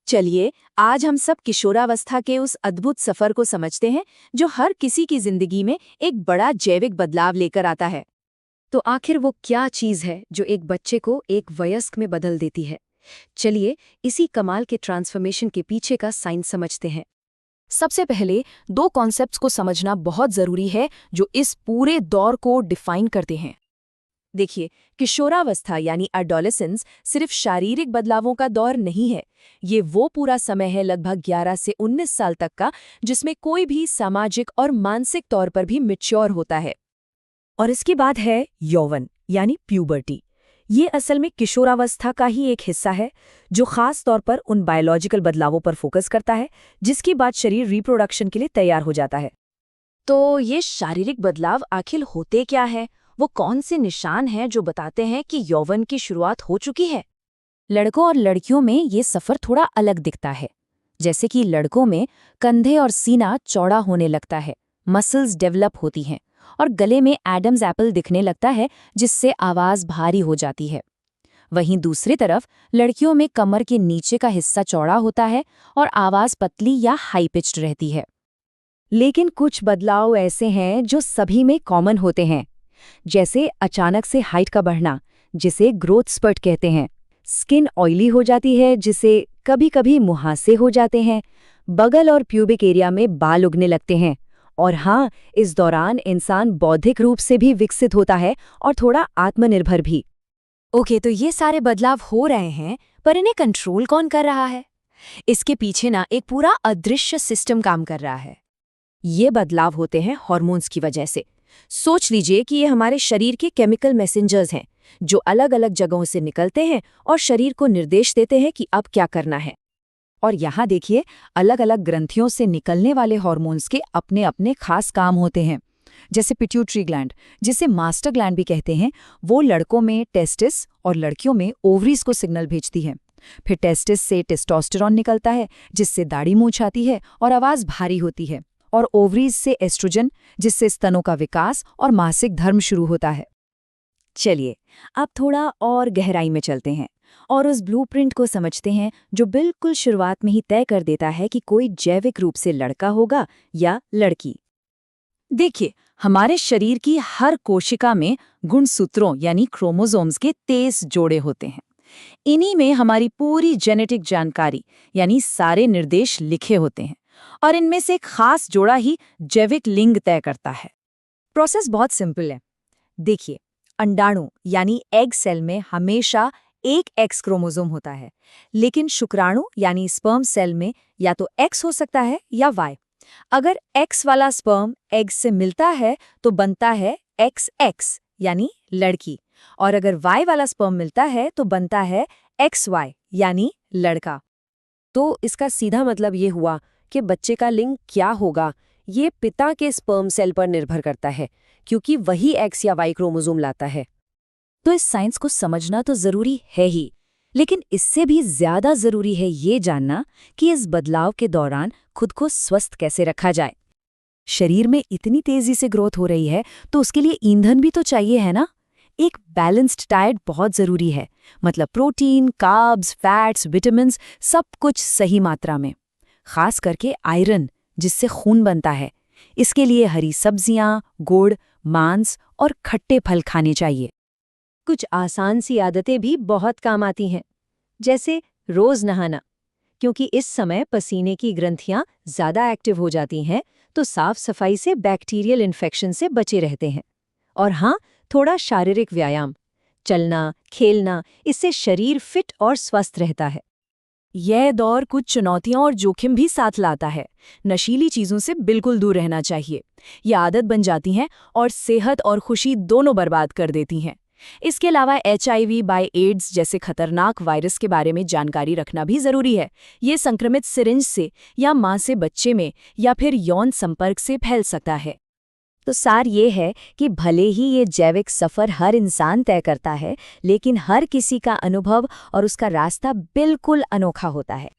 चलिए, आज हम सब किशोरावस्था के उस अद्भुत सफर को समझते हैं जो हर किसी की जिंदगी में एक बड़ा जैविक बदलाव लेकर आता है। तो आखिर वो क्या चीज़ है जो एक बच्चे को एक वयस्क में बदल देती है? चलिए, इसी कमाल के ट्रांसफॉर्मेशन के पीछे का साइंस समझते हैं। सबसे पहले दो कॉन्सेप्ट्स को समझना बहुत ज़रूरी है जो इस पूरे दौर को डिफाइन करते हैं। देखिए, किशोरावस्था यानी एडोलेसेंस सिर्फ शारीरिक बदलावों का दौर नहीं है। ये वो पूरा समय है लगभग 11 से 19 साल तक का जिसमें कोई भी सामाजिक और मानसिक तौर पर भी मैच्योर होता है। और इसके बाद है यौवन यानी प्यूबर्टी। ये असल में किशोरावस्था का ही एक हिस्सा है जो खास तौर पर उन बायोलॉजिकल बदलावों पर फोकस करता है जिसके बाद शरीर रिप्रोडक्शन के लिए तैयार हो जाता है। तो ये शारीरिक बदलाव आखिर होते क्या है? वो कौन से निशान हैं जो बताते हैं कि यौवन की शुरुआत हो चुकी है? लड़कों और लड़कियों में ये सफ़र थोड़ा अलग दिखता है। जैसे कि लड़कों में कंधे और सीना चौड़ा होने लगता है, मसल्स डेवलप होती हैं और गले में एडम्स एप्पल दिखने लगता है जिससे आवाज़ भारी हो जाती है। वहीं दूसरी तरफ लड़कियों में कमर के नीचे का हिस्सा चौड़ा होता है और आवाज़ पतली या हाई पिच्ड रहती है। लेकिन कुछ बदलाव ऐसे हैं जो सभी में कॉमन होते हैं, जैसे अचानक से हाइट का बढ़ना जिसे ग्रोथ स्पर्ट कहते हैं, स्किन ऑयली हो जाती है जिसे कभी कभी मुहासे हो जाते हैं, बगल और प्यूबिक एरिया में बाल उगने लगते हैं। और हाँ, इस दौरान इंसान बौद्धिक रूप से भी विकसित होता है और थोड़ा आत्मनिर्भर भी। ओके, तो ये सारे बदलाव हो रहे हैं, पर इन्हें कंट्रोल कौन कर रहा है? इसके पीछे ना एक पूरा अदृश्य सिस्टम काम कर रहा है। ये बदलाव होते हैं हार्मोन्स की वजह से। सोच लीजिए कि ये हमारे शरीर के केमिकल मैसेंजर्स हैं जो अलग अलग जगहों से निकलते हैं और शरीर को निर्देश देते हैं कि अब क्या करना है। और यहाँ देखिए, अलग अलग ग्रंथियों से निकलने वाले हार्मोन्स के अपने अपने खास काम होते हैं। जैसे पिट्यूटरी ग्लैंड, जिसे मास्टर ग्लैंड भी कहते हैं, वो लड़कों में टेस्टिस और लड़कियों में ओवरीज को सिग्नल भेजती है। फिर टेस्टिस से टेस्टोस्टेरॉन निकलता है जिससे दाढ़ी मूंछ आती है और आवाज़ भारी होती है, और ओवरीज से एस्ट्रोजन जिससे स्तनों का विकास और मासिक धर्म शुरू होता है। चलिए, अब थोड़ा और गहराई में चलते हैं और उस ब्लूप्रिंट को समझते हैं जो बिल्कुल शुरुआत में ही तय कर देता है कि कोई जैविक रूप से लड़का होगा या लड़की। देखिए, हमारे शरीर की हर कोशिका में गुणसूत्रों यानी क्रोमोसोम्स के 23 जोड़े होते हैं। इन्हीं में हमारी पूरी जेनेटिक जानकारी यानी सारे निर्देश लिखे होते हैं और इनमें से एक खास जोड़ा ही जैविक लिंग तय करता है। प्रोसेस बहुत सिंपल है। देखिए, अंडाणु यानी एग सेल में हमेशा एक एक्स क्रोमोसोम होता है, लेकिन शुक्राणु यानी स्पर्म सेल में या तो एक्स हो सकता है या वाई। अगर एक्स वाला स्पर्म एग से मिलता है तो बनता है एक्स एक्स यानी लड़की, और अगर वाई वाला स्पर्म मिलता है तो बनता है एक्स वाई यानी लड़का। तो इसका सीधा मतलब ये हुआ कि बच्चे का लिंग क्या होगा ये पिता के स्पर्म सेल पर निर्भर करता है, क्योंकि वही एक्स या वाई क्रोमोसोम लाता है। तो इस साइंस को समझना तो जरूरी है ही, लेकिन इससे भी ज्यादा जरूरी है ये जानना कि इस बदलाव के दौरान खुद को स्वस्थ कैसे रखा जाए। शरीर में इतनी तेजी से ग्रोथ हो रही है तो उसके लिए ईंधन भी तो चाहिए, है ना? एक बैलेंस्ड डाइट बहुत जरूरी है, मतलब प्रोटीन, कार्ब्स, फैट्स, विटामिन्स, सब कुछ सही मात्रा में। खास करके आयरन, जिससे खून बनता है। इसके लिए हरी सब्जियां, गुड़, मांस और खट्टे फल खाने चाहिए। कुछ आसान सी आदतें भी बहुत काम आती हैं, जैसे रोज नहाना, क्योंकि इस समय पसीने की ग्रंथियां ज्यादा एक्टिव हो जाती हैं तो साफ सफाई से बैक्टीरियल इन्फेक्शन से बचे रहते हैं। और हाँ, थोड़ा शारीरिक व्यायाम, चलना, खेलना, इससे शरीर फिट और स्वस्थ रहता है। यह दौर कुछ चुनौतियां और जोखिम भी साथ लाता है। नशीली चीजों से बिल्कुल दूर रहना चाहिए। ये आदत बन जाती हैं और सेहत और खुशी दोनों बर्बाद कर देती हैं। इसके अलावा HIV बाय एड्स जैसे खतरनाक वायरस के बारे में जानकारी रखना भी जरूरी है। ये संक्रमित सिरिंज से या मां से बच्चे में या फिर यौन संपर्क से फैल सकता है। तो सार ये है कि भले ही ये जैविक सफ़र हर इंसान तय करता है, लेकिन हर किसी का अनुभव और उसका रास्ता बिल्कुल अनोखा होता है।